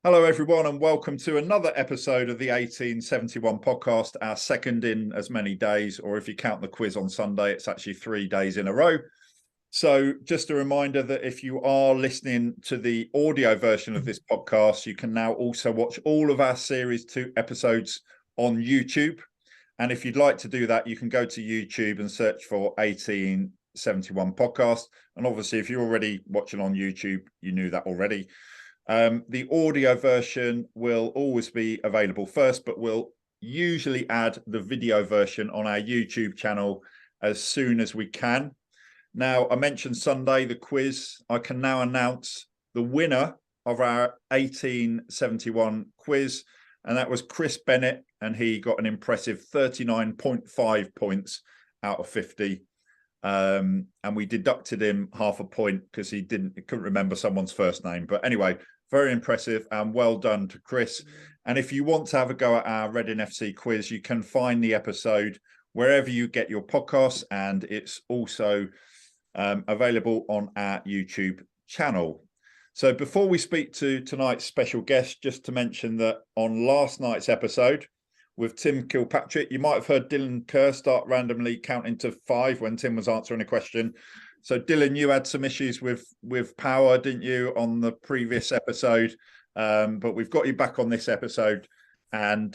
Hello, everyone, and welcome to another episode of the 1871 podcast, our second in as many days, or if you count the quiz on Sunday, it's actually 3 days in a row. So just a reminder that if you are listening to the audio version of this podcast, you can now also watch all of our Series 2 episodes on YouTube. And if you'd like to do that, you can go to YouTube and search for 1871 podcast. And obviously, if you're already watching on YouTube, you knew that already. The audio version will always be available first, but we'll usually add the video version on our YouTube channel as soon as we can. Now, I mentioned Sunday, the quiz. I can now announce the winner of our 1871 quiz, and that was Chris Bennett, and he got an impressive 39.5 points out of 50. And we deducted him half a point because he couldn't remember someone's first name. But anyway, very impressive and well done to Chris. And if you want to have a go at our Reading FC quiz, you can find the episode wherever you get your podcasts, and it's also available on our YouTube channel. So before we speak to tonight's special guest, just to mention that on last night's episode with Tim Kilpatrick, you might have heard Dylan Kerr start randomly counting to 5 when Tim was answering a question. So Dylan, you had some issues with power, didn't you, on the previous episode? But we've got you back on this episode, and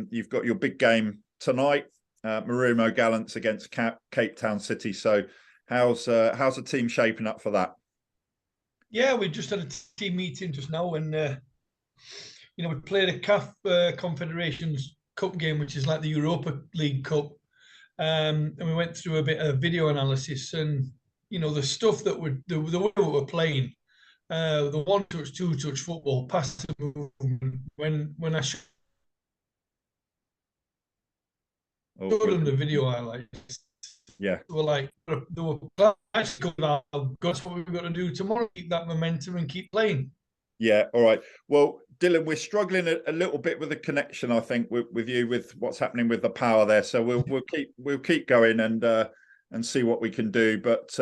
you've got your big game tonight, Marumo Gallants against Cape Town City. So how's the team shaping up for that? Yeah, we just had a team meeting just now, and we played a CAF Confederations Cup game, which is like the Europa League Cup, and we went through a bit of video analysis, and the stuff that the way we were playing, the one-touch, two-touch football, pass movement. When I showed them the video highlights, yeah, they were actually going, that's what we've got to do tomorrow, keep that momentum and keep playing. Yeah, all right. Well, Dylan, we're struggling a little bit with the connection, I think, with you, with what's happening with the power there. So we'll keep going and see what we can do. But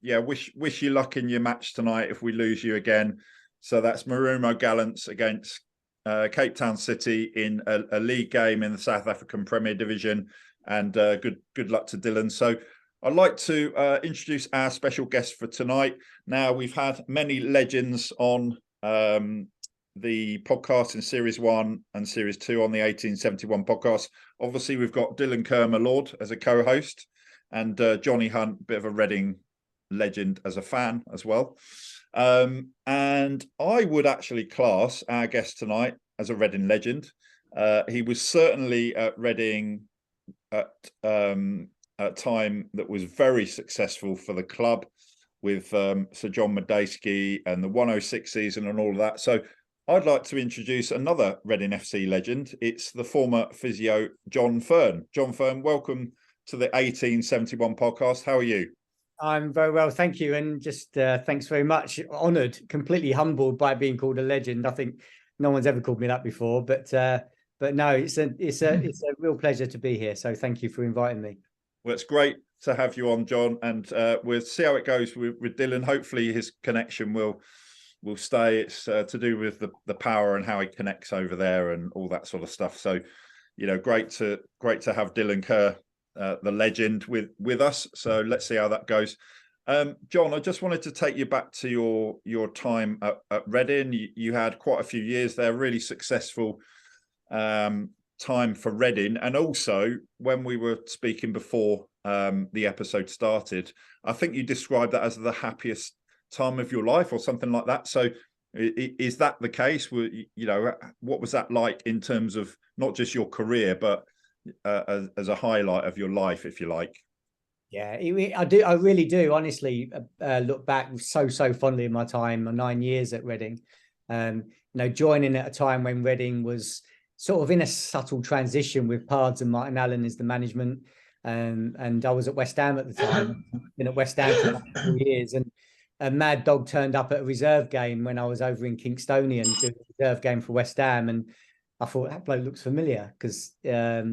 yeah, wish you luck in your match tonight if we lose you again. So that's Marumo Gallants against Cape Town City in a league game in the South African Premier Division. And good luck to Dylan. So I'd like to introduce our special guest for tonight. Now, we've had many legends on the podcast in Series 1 and Series 2 on the 1871 podcast. Obviously, we've got Dylan Kerr, my lord, as a co-host, and Johnny Hunt, bit of a Reading legend as a fan as well. And I would actually class our guest tonight as a Reading legend. He was certainly at Reading at a time that was very successful for the club, with Sir John Medeski and the 106 season and all of that. So I'd like to introduce another Reading FC legend. It's the former physio, Jon Fearn. Jon Fearn, welcome to the 1871 podcast. How are you? I'm very well, thank you. And just thanks very much. Honoured, completely humbled by being called a legend. I think no one's ever called me that before, but no, it's a real pleasure to be here. So thank you for inviting me. Well, it's great to have you on, John, and we'll see how it goes with Dylan. Hopefully his connection will stay. It's to do with the power and how he connects over there and all that sort of stuff. So, great to have Dylan Kerr, the legend, with us. So let's see how that goes. John, I just wanted to take you back to your time at Reading. You had quite a few years there, really successful time for Reading, and also when we were speaking before the episode started, I think you described that as the happiest time of your life or something like that. So is that the case? What was that like in terms of not just your career, but as a highlight of your life, if you like? Yeah, I really do honestly look back so fondly in my time, my 9 years at Reading. Joining at a time when Reading was sort of in a subtle transition with Pards and Martin Allen as the management. And I was at West Ham at the time. Been at West Ham for about 4 years, and a mad dog turned up at a reserve game when I was over in Kingstonian doing a reserve game for West Ham, and I thought that bloke looks familiar because I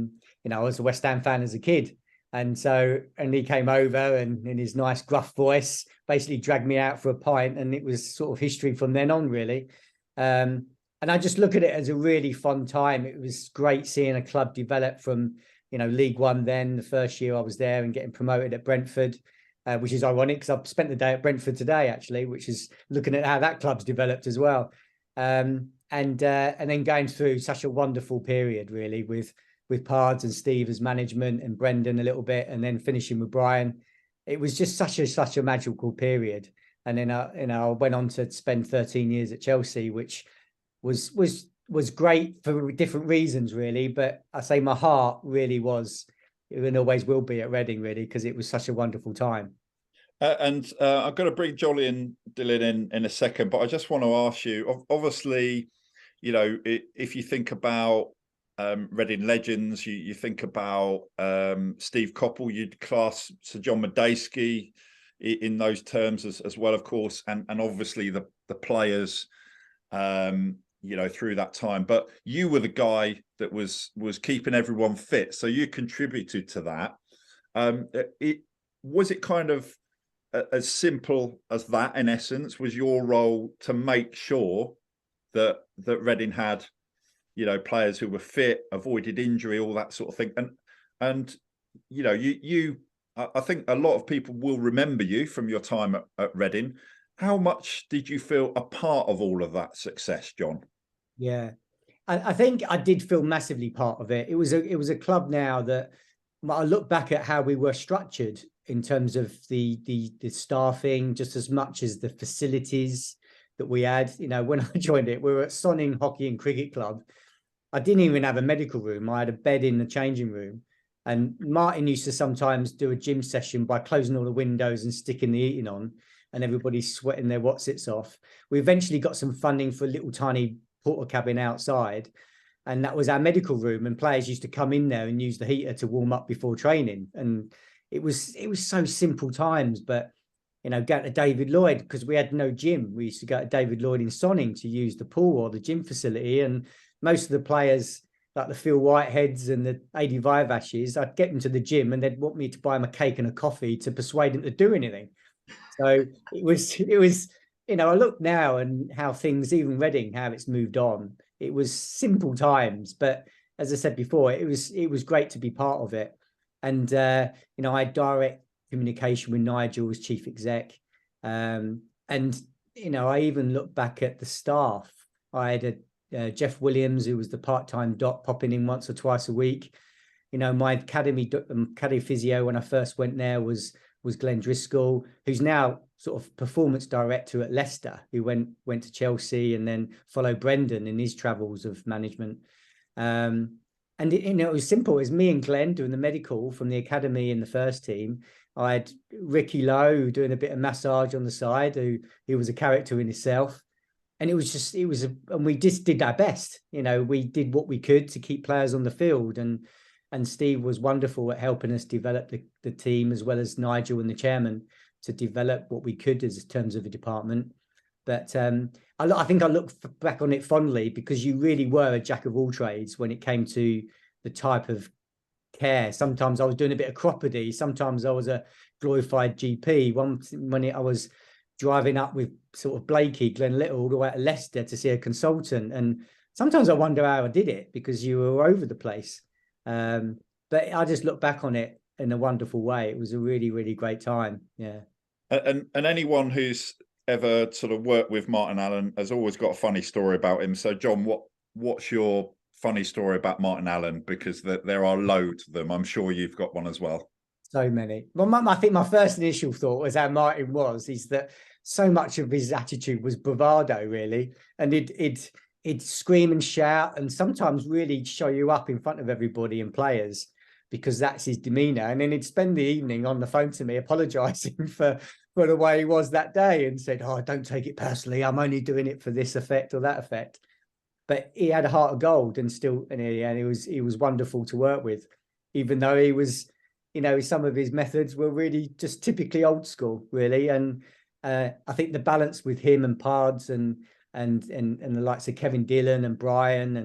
was a West Ham fan as a kid, and he came over and in his nice gruff voice basically dragged me out for a pint, and it was sort of history from then on, really. And I just look at it as a really fun time. It was great seeing a club develop from, League One then, the first year I was there, and getting promoted at Brentford, which is ironic because I've spent the day at Brentford today, actually, which is looking at how that club's developed as well. And then going through such a wonderful period, really, with Pards and Steve as management, and Brendan a little bit, and then finishing with Brian. It was just such a magical period. And then I went on to spend 13 years at Chelsea, which was great for different reasons, really. But I say my heart really was, and always will be, at Reading, really, because it was such a wonderful time. I'm going to bring Jolly and Dylan in a second, but I just want to ask you, obviously, if you think about Reading legends, you think about Steve Coppell, you'd class Sir John Madejski in those terms as well, of course, and obviously the players, through that time. But you were the guy that was keeping everyone fit, so you contributed to that. Was it kind of as simple as that, in essence? Was your role to make sure that Reading had, players who were fit, avoided injury, all that sort of thing? And I think a lot of people will remember you from your time at Reading. How much did you feel a part of all of that success, John? Yeah, I think I did feel massively part of it. It was a club now that I look back at how we were structured in terms of the staffing, just as much as the facilities that we had. When I joined it, we were at Sonning Hockey and Cricket Club. I didn't even have a medical room. I had a bed in the changing room. And Martin used to sometimes do a gym session by closing all the windows and sticking the heating on, and everybody's sweating their whatsits off. We eventually got some funding for a little tiny porta cabin outside, and that was our medical room, and players used to come in there and use the heater to warm up before training. And it was so simple times. But going to David Lloyd, because we had no gym, we used to go to David Lloyd in Sonning to use the pool or the gym facility. And most of the players, like the Phil Whiteheads and the 85 Ashes, I'd get them to the gym and they'd want me to buy them a cake and a coffee to persuade them to do anything. So it was I look now and how things, even Reading, how it's moved on. It was simple times, but as I said before, it was great to be part of it. And I had direct communication with Nigel as chief exec, and I even look back at the staff. I had Jeff Williams, who was the part-time doc, popping in once or twice a week. My academy physio when I first went there was Glenn Driscoll, who's now sort of performance director at Leicester, who went to Chelsea and then followed Brendan in his travels of management. And it was simple. It was me and Glenn doing the medical from the academy in the first team. I had Ricky Lowe doing a bit of massage on the side, who was a character in himself. And and we just did our best. We did what we could to keep players on the field. And Steve was wonderful at helping us develop the team, as well as Nigel and the chairman, to develop what we could as terms of a department. But I think I look back on it fondly, because you really were a jack of all trades when it came to the type of care. Sometimes I was doing a bit of cropody. Sometimes I was a glorified GP. When I was driving up with sort of Blakey, Glenn Little, all the way to Leicester to see a consultant. And sometimes I wonder how I did it, because you were over the place. But I just look back on it in a wonderful way. It was a really, really great time. Yeah. And anyone who's ever sort of worked with Martin Allen has always got a funny story about him. So, John, what's your funny story about Martin Allen? Because there are loads of them. I'm sure you've got one as well. So many. Well, I think my first initial thought was how Martin was, is that so much of his attitude was bravado, really. And he'd scream and shout, and sometimes really show you up in front of everybody and players, because that's his demeanour. And then he'd spend the evening on the phone to me apologising for the way he was that day, and said, "Oh, don't take it personally. I'm only doing it for this effect or that effect." But he had a heart of gold, and he was wonderful to work with, even though he was, some of his methods were really just typically old school, really. And I think the balance with him and Pards and the likes of Kevin Dillon and Brian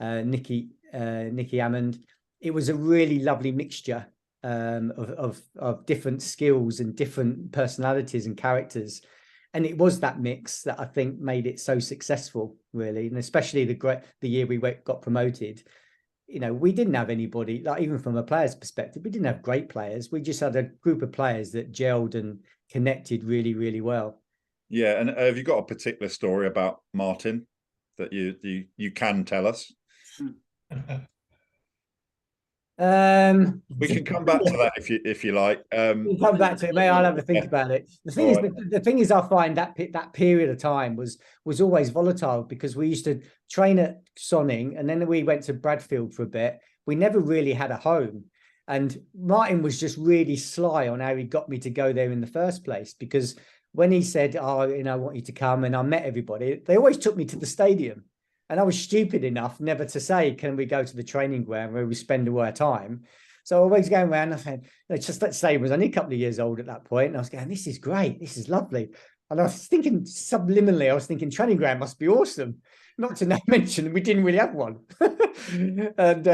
and Nicky Hammond, it was a really lovely mixture of different skills and different personalities and characters. And it was that mix that I think made it so successful, really. And especially the year we got promoted, we didn't have anybody, like even from a player's perspective, we didn't have great players. We just had a group of players that gelled and connected really, really well. Yeah. And have you got a particular story about Martin that you can tell us? We can come back to that if you like. We'll come back to it, mate. I'll have a think about it. The thing is, I find that period of time was always volatile, because we used to train at Sonning, and then we went to Bradfield for a bit. We never really had a home, and Martin was just really sly on how he got me to go there in the first place. Because when he said, "Oh, I want you to come," and I met everybody, they always took me to the stadium. And I was stupid enough never to say, "Can we go to the training ground where we spend all our time?" So I always going around. I said, just let's say I was only a couple of years old at that point, and I was going, "This is great. This is lovely." And I was thinking subliminally, I was thinking training ground must be awesome. Not to mention we didn't really have one. And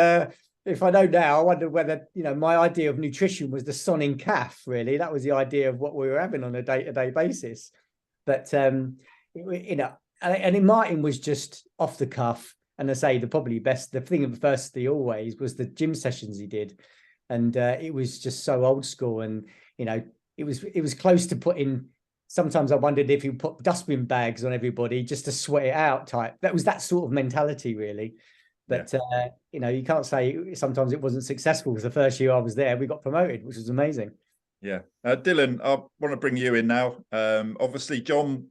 if I know now, I wonder whether, my idea of nutrition was the Sonning calf, really. That was the idea of what we were having on a day-to-day basis. But, and in Martin was just off the cuff. And I say the thing firstly always was the gym sessions he did. And it was just so old school. And, it was close to putting, sometimes I wondered if he put dustbin bags on everybody just to sweat it out type. That was that sort of mentality, really. But, you can't say sometimes it wasn't successful, because the first year I was there, we got promoted, which was amazing. Yeah. Dylan, I want to bring you in now. Obviously, Jon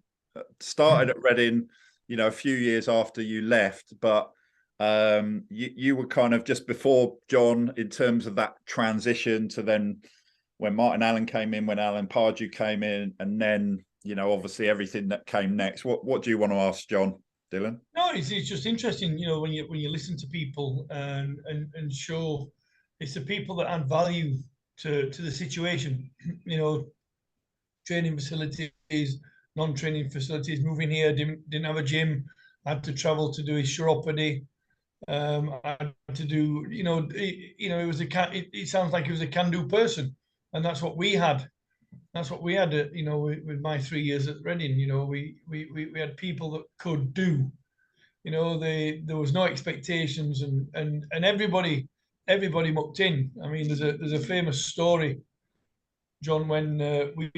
started at Reading, a few years after you left, but you were kind of just before Jon in terms of that transition to then when Martin Allen came in, when Alan Pardew came in, and then, obviously everything that came next. What do you want to ask Jon, Dylan? No, it's just interesting, when you listen to people and show it's the people that add value to the situation, training facilities, non-training facilities. Moving here, didn't have a gym, had to travel to do his chiropody. I had to do, it sounds like he was a can-do person, and that's what we had. That's what we had, with my 3 years at Reading. We had people that could do. There was no expectations, and everybody mucked in. I mean, there's a famous story, Jon, when we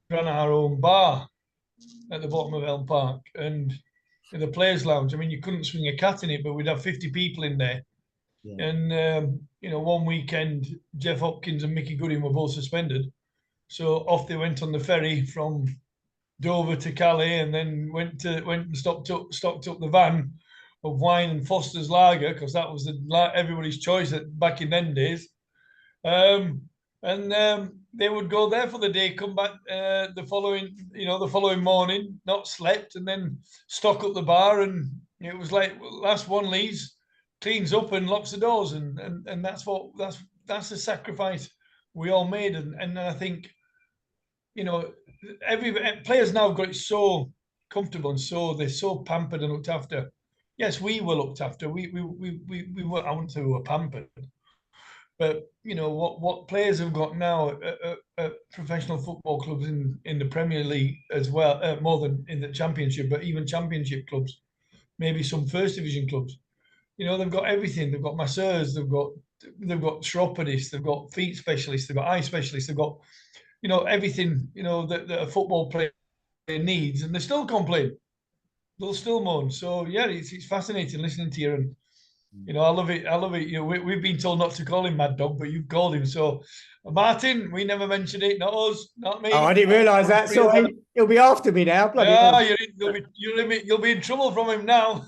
ran our own bar at the bottom of Elm Park, and in the players' lounge. I mean, you couldn't swing a cat in it, but we'd have 50 people in there. Yeah. And one weekend, Jeff Hopkins and Mickey Gooding were both suspended, so off they went on the ferry from Dover to Calais, and then went and stocked up the van of wine and Foster's lager, because that was everybody's choice back in them days. They would go there for the day, come back the following morning, not slept, and then stock up the bar. And it was like, last one leaves, cleans up and locks the doors, and that's the sacrifice we all made. And I think, every players now have got it so comfortable, and they're so pampered and looked after. Yes, we were looked after. We were, I wouldn't say we were pampered. But what players have got now at professional football clubs in the Premier League as well, more than in the Championship, but even Championship clubs, maybe some First Division clubs. They've got everything. They've got masseurs. They've got chiropodists. They've got feet specialists. They've got eye specialists. They've got everything that a football player needs, and they still complain. They'll still moan. So yeah, it's fascinating listening to you, and I love it. We've been told not to call him Mad Dog, but you've called him. So, Martin, we never mentioned it. Not us, not me. Oh, I didn't realise that. So he'll be after me now. Bloody hell. You'll be in trouble from him now.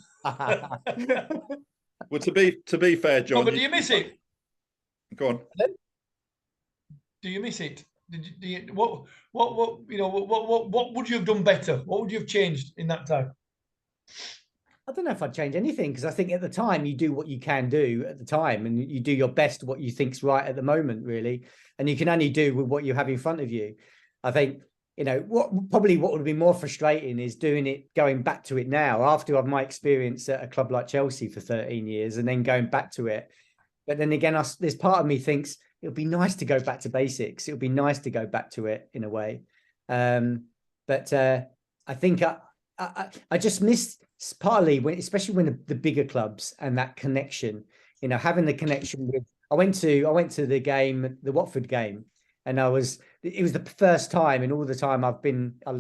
Well, to be fair, Jon. But do you miss it? Go on. Do you miss it? What would you have done better? What would you have changed in that time? I don't know if I'd change anything, because I think at the time you do what you can do at the time, and you do your best what you think's right at the moment, really, and you can only do with what you have in front of you. I think what would be more frustrating is going back to it now after I've my experience at a club like Chelsea for 13 years, and then going back to it. But then again, there's part of me thinks it would be nice to go back to basics. It would be nice to go back to it in a way. But I think I just missed partly when, especially when the bigger clubs and that connection, having the connection with. I went to the game, the Watford game, and it was the first time in all the time I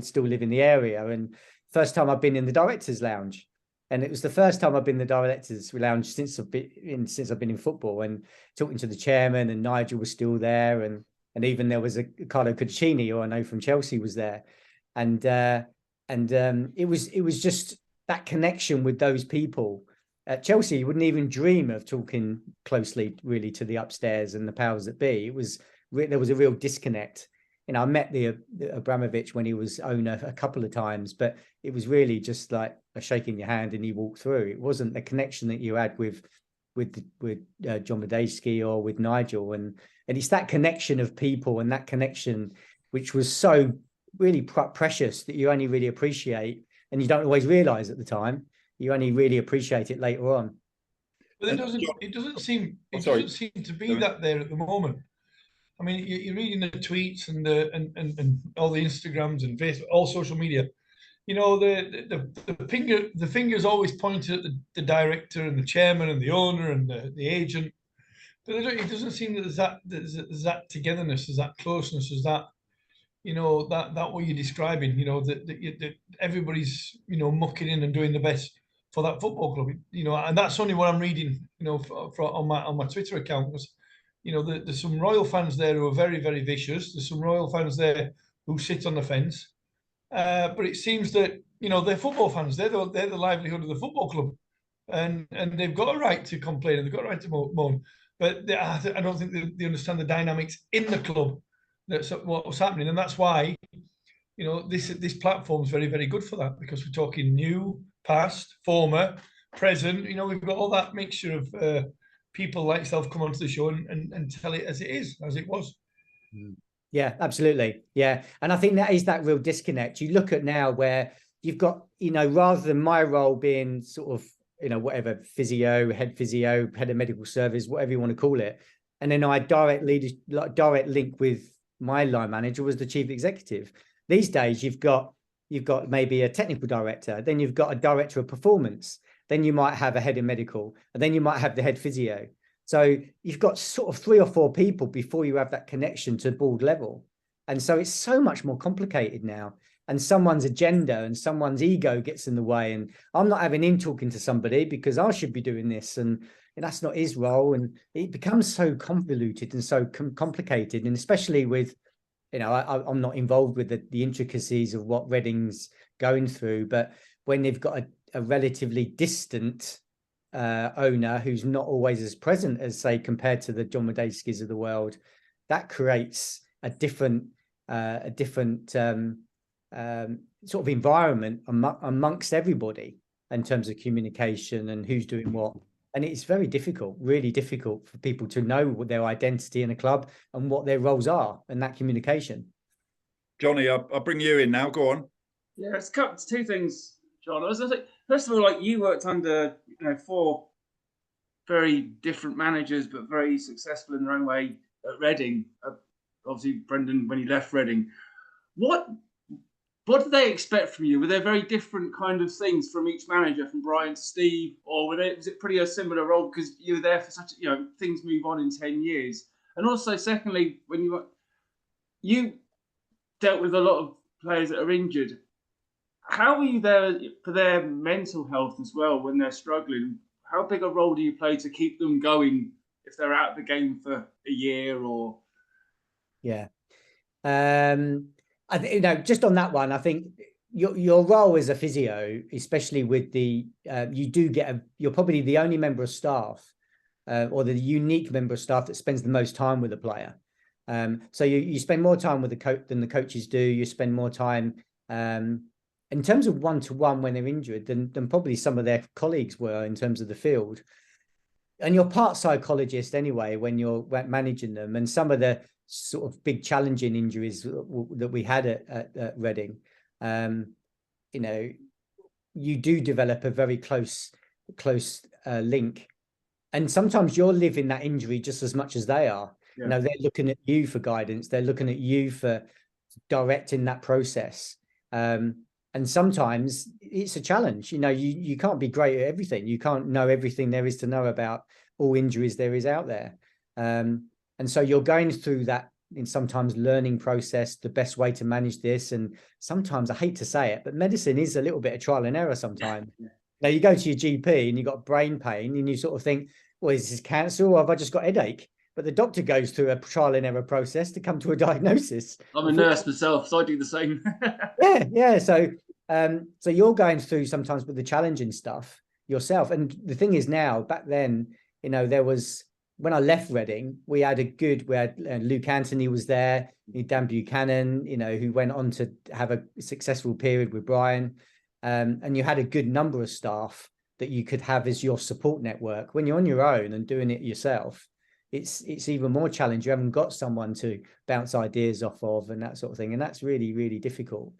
still live in the area, and first time I've been in the directors' lounge, and it was the first time I've been in the directors' lounge since I've been in football, and talking to the chairman, and Nigel was still there, and even there was a Carlo Cuccini, who I know from Chelsea, was there, and it was just that connection with those people. At Chelsea, you wouldn't even dream of talking closely, really, to the upstairs and the powers that be. There was a real disconnect. I met the Abramovich when he was owner a couple of times, but it was really just like a shaking your hand and you walk through. It wasn't the connection that you had with Jon Fearn or with Nigel, and it's that connection of people and that connection which was so really precious that you only really appreciate, and you don't always realize at the time. You only really appreciate it later on. But it doesn't seem to be that there at the moment. I mean, you're reading the tweets and all the Instagrams and Facebook, all social media. The finger's always pointed at the director and the chairman and the owner and the agent. But it doesn't seem that there's that togetherness, there's that closeness, there's that, that what you're describing, that everybody's, mucking in and doing the best for that football club, and that's only what I'm reading, on my Twitter account. Was, there's some Royal fans there who are very, very vicious. There's some Royal fans there who sit on the fence, but it seems that they're football fans. They're the livelihood of the football club, and they've got a right to complain and they've got a right to moan. But I don't think they understand the dynamics in the club. That's what's happening, and that's why this platform is very, very good for that, because we're talking new, past, former, present. We've got all that mixture of people like yourself come onto the show and tell it as it is, as it was. Yeah, absolutely. Yeah, and I think that is that real disconnect. You look at now where you've got, rather than my role being sort of, whatever, physio, head of medical service, whatever you want to call it, and then I direct link with my line manager was the chief executive. These days, you've got maybe a technical director, then you've got a director of performance, then you might have a head of medical, and then you might have the head physio. So you've got sort of 3 or 4 people before you have that connection to board level. And so it's so much more complicated now. And someone's agenda and someone's ego gets in the way. And I'm not having him talking to somebody because I should be doing this. And that's not his role. And it becomes so convoluted and so complicated. And especially with, I'm not involved with the intricacies of what Reading's going through. But when they've got a relatively distant owner who's not always as present as, say, compared to the Jon Fearns of the world, that creates a different sort of environment amongst everybody in terms of communication and who's doing what. And it's very difficult, really difficult for people to know what their identity in a club and what their roles are and that communication. Johnny, I'll bring you in now. Go on. Yeah, it's 2 things, John. I was going to say, first of all, like, you worked under 4 very different managers, but very successful in their own way at Reading. Obviously, Brendan, when he left Reading, what did they expect from you? Were there very different kind of things from each manager, from Brian to Steve, or was it pretty a similar role because you were there for such, things move on in 10 years? And also, secondly, when you dealt with a lot of players that are injured, how were you there for their mental health as well when they're struggling? How big a role do you play to keep them going if they're out of the game for a year or? Yeah. I think, just on that one, I think your role as a physio, especially with you're probably the only member of staff or the unique member of staff that spends the most time with a player. So you spend more time with the coach than the coaches do. You spend more time in terms of one-to-one when they're injured than probably some of their colleagues were in terms of the field. And you're part psychologist anyway when you're managing them. And some of the sort of big challenging injuries that we had at Reading, you do develop a very close link. And sometimes you're living that injury just as much as they are. Yeah. They're looking at you for guidance. They're looking at you for directing that process. And sometimes it's a challenge. You can't be great at everything. You can't know everything there is to know about all injuries there is out there. And so you're going through that in sometimes learning process, the best way to manage this. And sometimes, I hate to say it, but medicine is a little bit of trial and error sometimes. Now you go to your GP and you've got brain pain and you sort of think, well, is this cancer or have I just got headache? But the doctor goes through a trial and error process to come to a diagnosis. I'm a nurse myself, so I do the same. Yeah. So you're going through sometimes with the challenging stuff yourself. And the thing is now, back then, there was, when I left Reading, we had Luke Anthony was there, Dan Buchanan, who went on to have a successful period with Brian. And you had a good number of staff that you could have as your support network. When you're on your own and doing it yourself, it's even more challenging. You haven't got someone to bounce ideas off of and that sort of thing, and that's really, really difficult.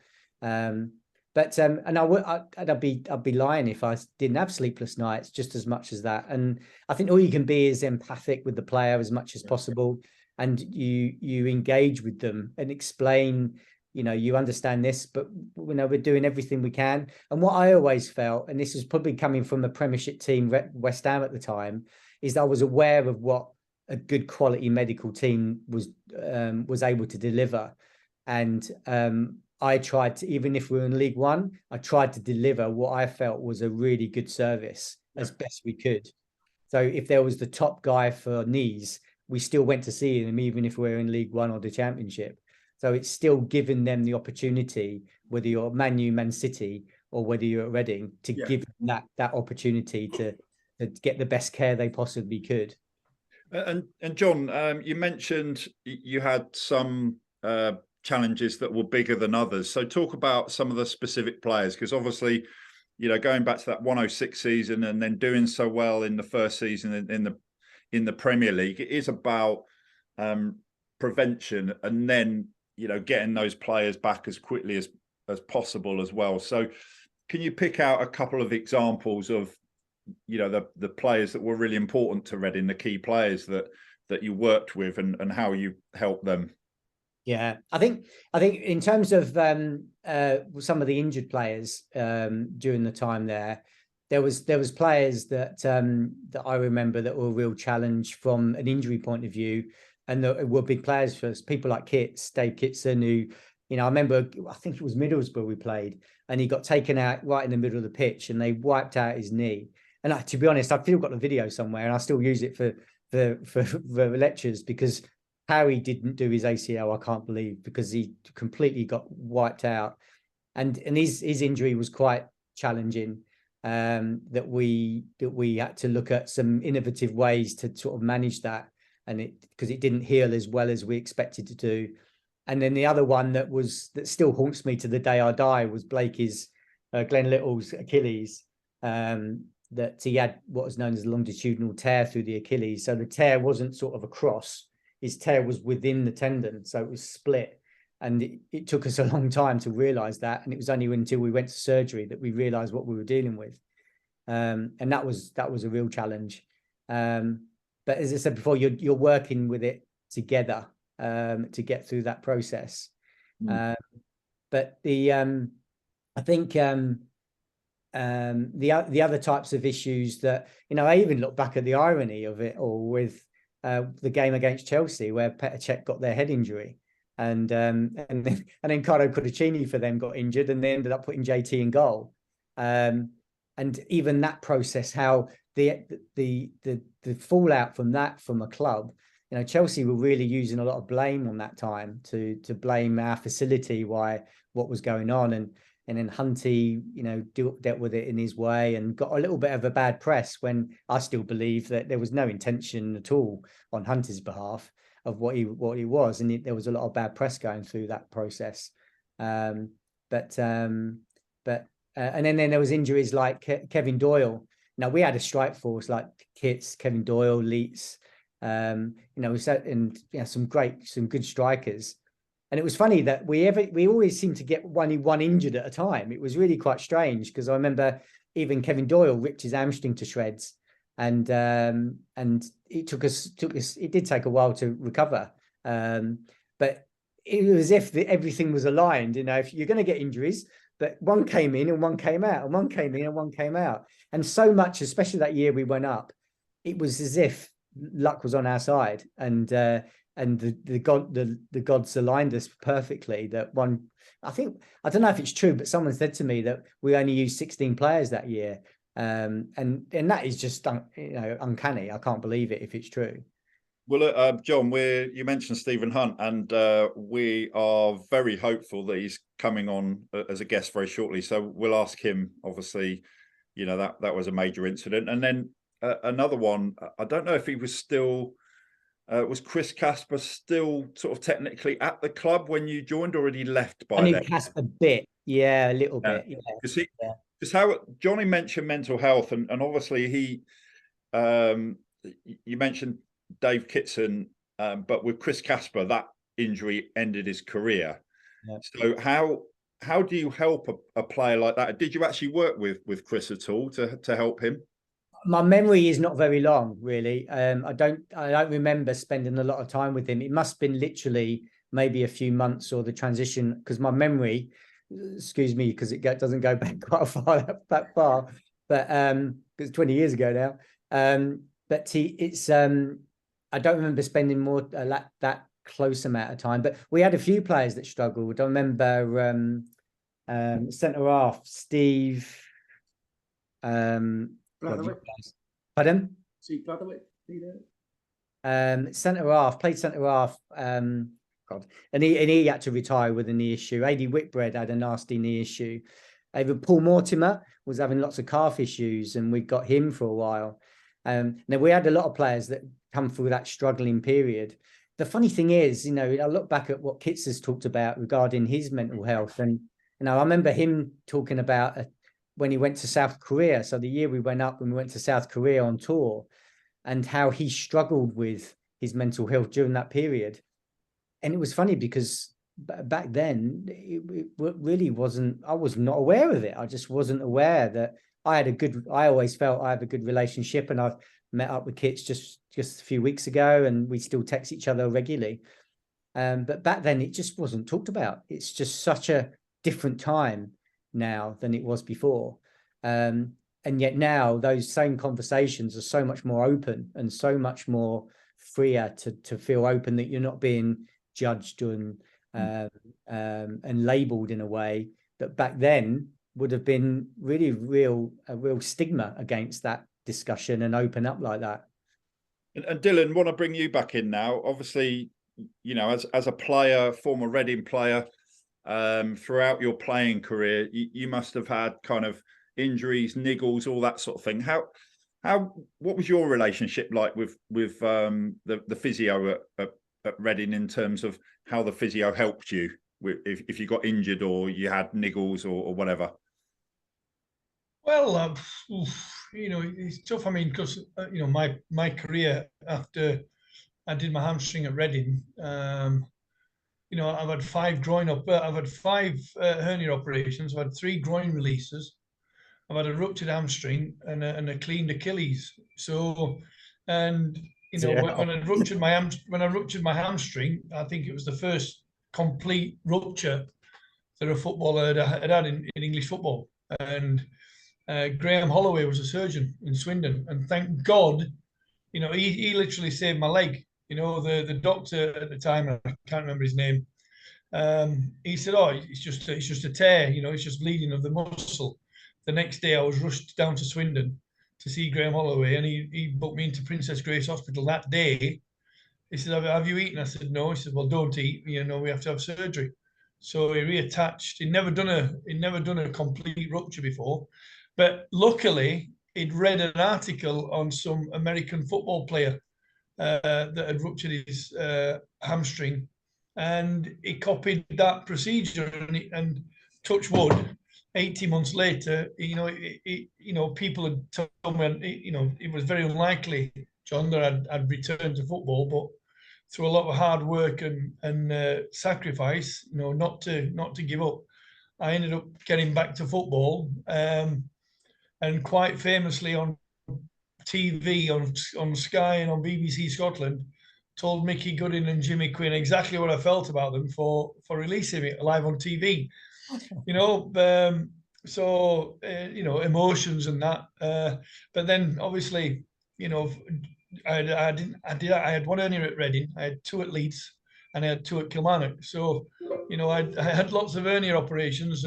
And I'd be lying if I didn't have sleepless nights just as much as that. And I think all you can be is empathic with the player as much as possible, and you engage with them and explain. You understand this, but we're doing everything we can. And what I always felt, and this was probably coming from a Premiership team, West Ham at the time, is that I was aware of what a good quality medical team was able to deliver. And I tried to, even if we were in League One, I tried to deliver what I felt was a really good service as best we could. So if there was the top guy for knees, we still went to see him, even if we were in League One or the Championship. So it's still giving them the opportunity, whether you're Man U, Man City, or whether you're at Reading, to give them that opportunity to get the best care they possibly could. And Jon, you mentioned you had some challenges that were bigger than others. So talk about some of the specific players, because obviously, going back to that 106 season and then doing so well in the first season in the Premier League, it is about prevention and then getting those players back as quickly as possible as well. So can you pick out a couple of examples of the players that were really important to Reading, the key players that you worked with and how you helped them? Yeah, I think in terms of some of the injured players during the time there was players that I remember that were a real challenge from an injury point of view, and that were big players for us. People like Dave Kitson, who I remember, I think it was Middlesbrough we played, and he got taken out right in the middle of the pitch, and they wiped out his knee. And to be honest, I've still got the video somewhere, and I still use it for lectures, because how he didn't do his ACL, I can't believe, because he completely got wiped out. And his injury was quite challenging, that we had to look at some innovative ways to sort of manage that, and because it didn't heal as well as we expected to do. And then the other one that still haunts me to the day I die was Blakey's Glenn Little's Achilles. That he had what was known as a longitudinal tear through the Achilles. So the tear wasn't sort of across, his tear was within the tendon, so it was split. And it took us a long time to realize that, and it was only until we went to surgery that we realized what we were dealing with. And that was a real challenge. But as I said before, you're working with it together to get through that process. But I think the other types of issues that, I even look back at the irony of it all with the game against Chelsea, where Petr Cech got their head injury, and then Carlo Cudicini for them got injured, and they ended up putting JT in goal. And even that process, how the fallout from that from a club, Chelsea were really using a lot of blame on that time to blame our facility, why what was going on, and then Hunty, dealt with it in his way and got a little bit of a bad press, when I still believe that there was no intention at all on Hunty's behalf of what he was, and there was a lot of bad press going through that process. And then there was injuries like Kevin Doyle. Now we had a strike force like Kits, Kevin Doyle, Leeds, we set some good strikers. And it was funny that we always seemed to get one injured at a time. It was really quite strange, because I remember even Kevin Doyle ripped his hamstring to shreds, and it took us. It did take a while to recover, but it was as if everything was aligned. If you're going to get injuries, but one came in and one came out, and one came in and one came out. And so much, especially that year we went up, it was as if luck was on our side, and the gods aligned us perfectly. That one, I don't know if it's true, but someone said to me that we only used 16 players that year, and that is just uncanny. I can't believe it if it's true. Well, John, you mentioned Stephen Hunt, and we are very hopeful that he's coming on as a guest very shortly. So we'll ask him. Obviously, that was a major incident, and then another one. I don't know if he was still. Was Chris Casper still sort of technically at the club when you joined, or had he left by then? Casper bit, yeah, a little bit, yeah. Because how Johnny mentioned mental health, and obviously he, you mentioned Dave Kitson, but with Chris Casper, that injury ended his career. Yeah. So how do you help a player like that? Did you actually work with Chris at all to help him? My memory is not very long, really. I don't remember spending a lot of time with him. It must have been literally maybe a few months, or the transition, because my memory, excuse me, because it doesn't go back quite that far, but it's 20 years ago now. But I don't remember spending more that close amount of time. But we had a few players that struggled. I remember centre half Steve. Pardon? Steve Blatherwick, centre half, played centre half. God, and he had to retire with a knee issue. Adi Whitbread had a nasty knee issue. Even Paul Mortimer was having lots of calf issues, and we got him for a while. Now we had a lot of players that come through that struggling period. The funny thing is, I look back at what Kitts has talked about regarding his mental health, and I remember him talking about when he went to South Korea. So the year we went up, and we went to South Korea on tour, and how he struggled with his mental health during that period. And it was funny because back then it really wasn't, I was not aware of it. I just wasn't aware that I always felt I have a good relationship, and I've met up with Kitts just a few weeks ago, and we still text each other regularly. But back then it just wasn't talked about. It's just such a different time now than it was before. And yet now those same conversations are so much more open and so much more freer to feel open, that you're not being judged and labeled in a way that back then would have been really a real stigma against that discussion and open up like that. And Dylan, want to bring you back in now. Obviously, as a player, former Reading player, throughout your playing career, you must have had kind of injuries, niggles, all that sort of thing. What was your relationship like with the physio at Reading, in terms of how the physio helped you if you got injured or you had niggles or whatever? Well, it's tough. I mean, because my career after I did my hamstring at Reading, I've had 5 I've had 5 hernia operations. I've had 3 groin releases. I've had a ruptured hamstring and a cleaned Achilles. So, and when I ruptured my hamstring, I think it was the first complete rupture that a footballer had in English football. And Graham Holloway was a surgeon in Swindon, and thank God, he literally saved my leg. The doctor at the time, I can't remember his name, he said, "Oh, it's just a tear. It's just bleeding of the muscle." The next day, I was rushed down to Swindon to see Graham Holloway, and he booked me into Princess Grace Hospital that day. He said, "Have you eaten?" I said, "No." He said, "Well, don't eat. We have to have surgery." So he reattached. He'd never done a complete rupture before, but luckily he'd read an article on some American football player that had ruptured his hamstring, and he copied that procedure, and touch wood, 18 months later, people had told me, it was very unlikely, John, that I'd return to football, but through a lot of hard work and sacrifice, not to give up, I ended up getting back to football, and quite famously on TV, on Sky and on BBC Scotland, told Mickey Goodin and Jimmy Quinn exactly what I felt about them for releasing it live on TV. you know. So you know, emotions and that. But then obviously, you know, I had one hernia at Reading, I had two at Leeds, and I had two at Kilmarnock. So, you know, I had lots of hernia operations,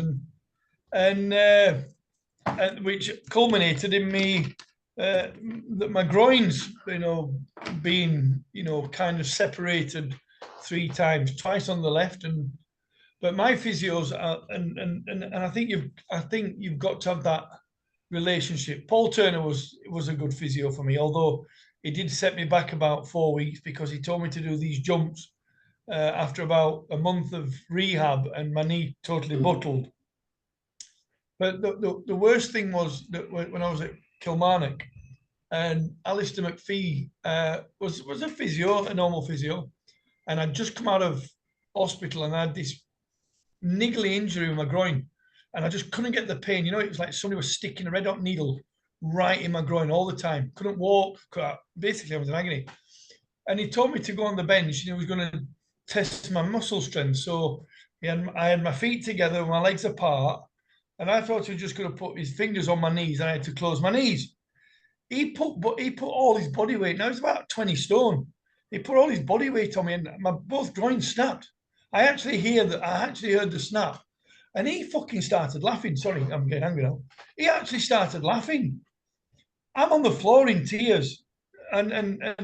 and which culminated in me my groins, you know, being, you know, kind of separated 3 times, twice on the left, and but my physios are, and I think you've got to have that relationship. Paul Turner was a good physio for me, although he did set me back about 4 weeks because he told me to do these jumps after about a month of rehab, and my knee totally buckled. But the worst thing was that when I was at Kilmarnock, and Alistair McPhee was a physio, a normal physio, and I'd just come out of hospital and I had this niggly injury with my groin, and I just couldn't get the pain. You know, it was like somebody was sticking a red hot needle right in my groin all the time. Couldn't walk. Basically, I was in agony. And he told me to go on the bench, and he was going to test my muscle strength. So I had my feet together, my legs apart, and I thought he was just going to put his fingers on my knees, and I had to close my knees. He put all his body weight. Now he's about 20 stone. He put all his body weight on me, and my both groins snapped. I actually heard the snap, and he fucking started laughing. Sorry, I'm getting angry now. He actually started laughing. I'm on the floor in tears, and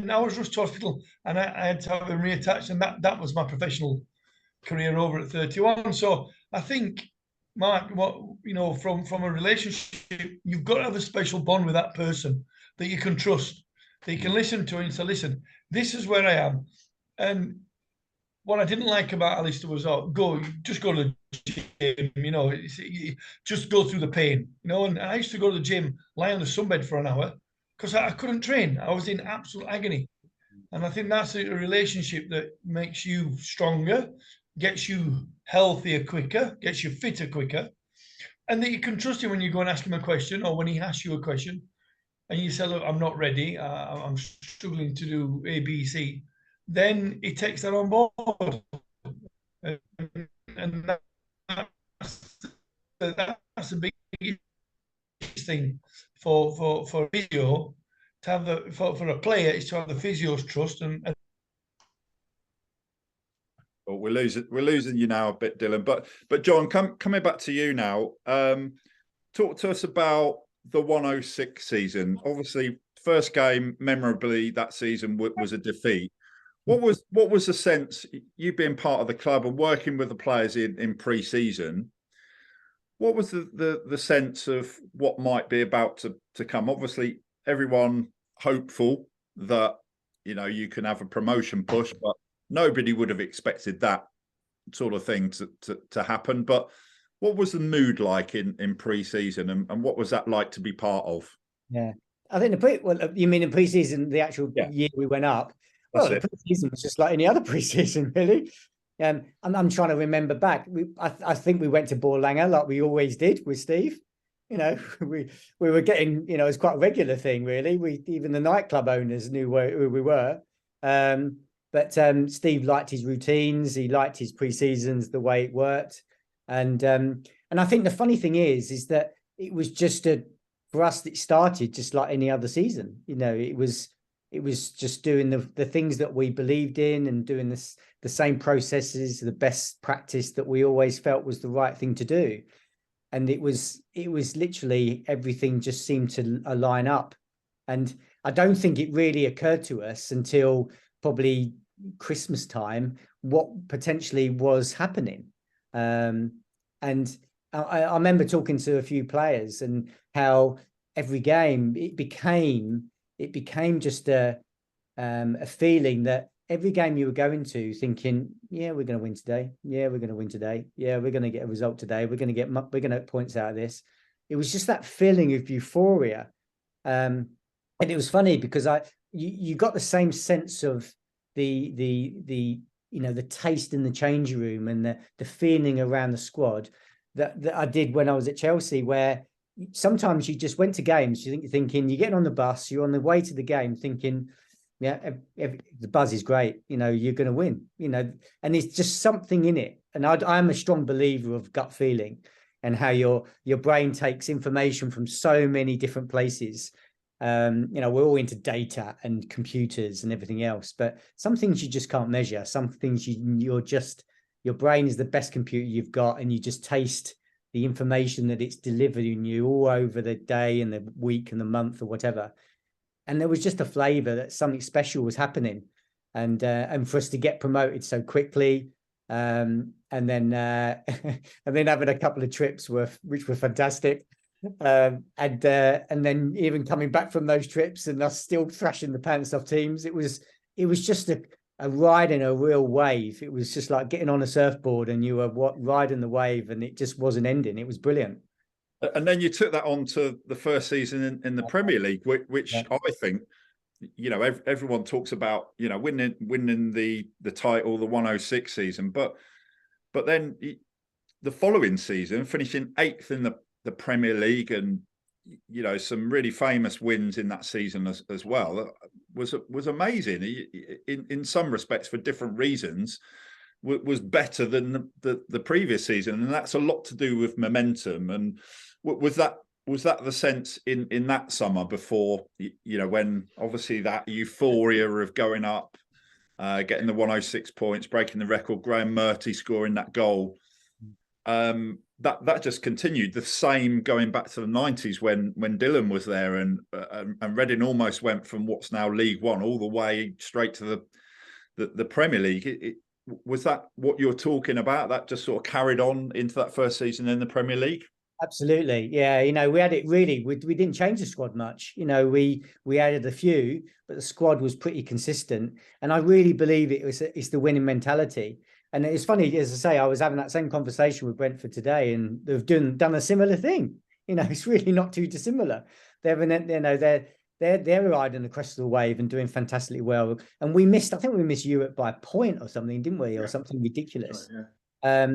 I was rushed to hospital, and I had to have him reattached, and that was my professional career over at 31. So I think, Mark, what you know, from a relationship, you've got to have a special bond with that person that you can trust, that you can listen to, and say, listen, this is where I am. And what I didn't like about Alistair was, just go to the gym, you know, just go through the pain, you know. And I used to go to the gym, lie on the sunbed for an hour because I couldn't train. I was in absolute agony. And I think that's a relationship that makes you stronger, gets you healthier quicker, gets you fitter quicker, and that you can trust him when you go and ask him a question, or when he asks you a question and you say, look, I'm not ready, I'm struggling to do A, B, C, then he takes that on board. And that's the biggest thing for physio to have for a player, is to have the physio's trust. And well, we're losing you now a bit, Dylan. But John, coming back to you now. Talk to us about the 106 season. Obviously, first game memorably that season was a defeat. What was the sense, you being part of the club and working with the players in pre-season? What was the sense of what might be about to come? Obviously, everyone hopeful that, you know, you can have a promotion push, but nobody would have expected that sort of thing to happen. But what was the mood like in pre-season, and what was that like to be part of? Yeah, I think you mean in pre-season, the actual year we went up? Well, the pre-season was just like any other pre-season, really. I'm trying to remember back. I think we went to Borlänge like we always did with Steve. You know, we were getting, you know, it's quite a regular thing, really. Even the nightclub owners knew who we were. But Steve liked his routines. He liked his pre-seasons, the way it worked. And I think the funny thing is that it was just for us, it started just like any other season. You know, it was just doing the things that we believed in, and doing the same processes, the best practice that we always felt was the right thing to do. And it was literally everything just seemed to align up. And I don't think it really occurred to us until probably Christmas time what potentially was happening. And I remember talking to a few players and how every game it became just a feeling that every game you were going to thinking, yeah, we're going to win today. Yeah, we're going to win today. Yeah, we're going to get a result today. We're going to get points out of this. It was just that feeling of euphoria. And it was funny because you got the same sense of the you know, the taste in the changing room and the feeling around the squad that I did when I was at Chelsea, where sometimes you just went to games, you're thinking, you're getting on the bus, you're on the way to the game thinking, Yeah, the buzz is great. You know, you're going to win. You know, and it's just something in it. And I'm a strong believer of gut feeling, and how your brain takes information from so many different places. You know, we're all into data and computers and everything else, but some things you just can't measure. Some things your brain is the best computer you've got, and you just taste the information that it's delivering you all over the day and the week and the month or whatever. And there was just a flavor that something special was happening, and for us to get promoted so quickly, and then and then having a couple of trips which were fantastic, and then even coming back from those trips and us still thrashing the pants off teams. It was just a ride in a real wave. It was just like getting on a surfboard and you were riding the wave, and it just wasn't ending. It was brilliant. And then you took that on to the first season in the Premier League, which I think, you know, everyone talks about, you know, winning the title, the 106 season, but then the following season, finishing 8th in the Premier League, and, you know, some really famous wins in that season as well, was amazing. In some respects, for different reasons, was better than the previous season, and that's a lot to do with momentum. And was that the sense in that summer before, you know, when obviously that euphoria of going up, getting the 106 points, breaking the record, Graham Murty scoring that goal, that just continued the same going back to the 90s when Dylan was there, and Reading almost went from what's now League One all the way straight to the Premier League. Was that what you're talking about? That just sort of carried on into that first season in the Premier League? Absolutely. Yeah. You know, we had it really, we didn't change the squad much. You know, we added a few, but the squad was pretty consistent. And I really believe it's the winning mentality. And it's funny, as I say, I was having that same conversation with Brentford today, and they've done a similar thing. You know, it's really not too dissimilar. They're riding the crest of the wave and doing fantastically well. And I think we missed Europe by a point or something, didn't we? Or something ridiculous. Right, yeah.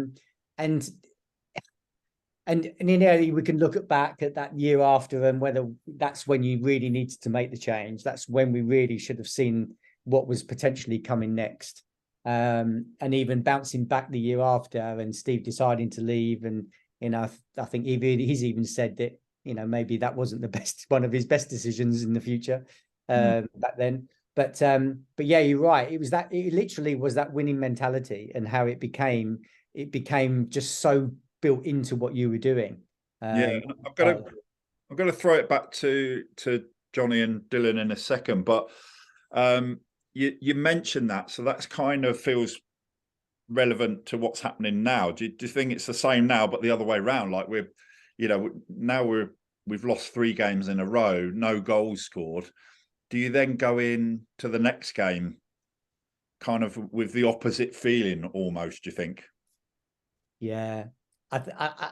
And you know, we can look back at that year after, and whether that's when you really needed to make the change. That's when we really should have seen what was potentially coming next. And even bouncing back the year after, and Steve deciding to leave, and you know, I think he's even said that, you know, maybe that wasn't one of his best decisions in the future back then. But yeah, you're right. It literally was that winning mentality, and how it became just so built into what you were doing. Yeah, I've got to throw it back to Johnny and Dylan in a second, but you mentioned that, so that's kind of feels relevant to what's happening now. Do you think it's the same now, but the other way around? Like we've lost 3 games in a row, no goals scored. Do you then go in to the next game kind of with the opposite feeling almost, do you think? Yeah, I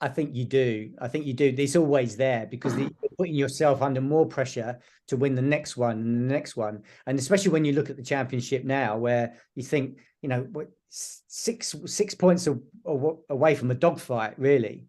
think you do. I think you do. It's always there, because you're putting yourself under more pressure to win the next one and the next one. And especially when you look at the Championship now, where you think, you know, 6 points away from a dogfight, really.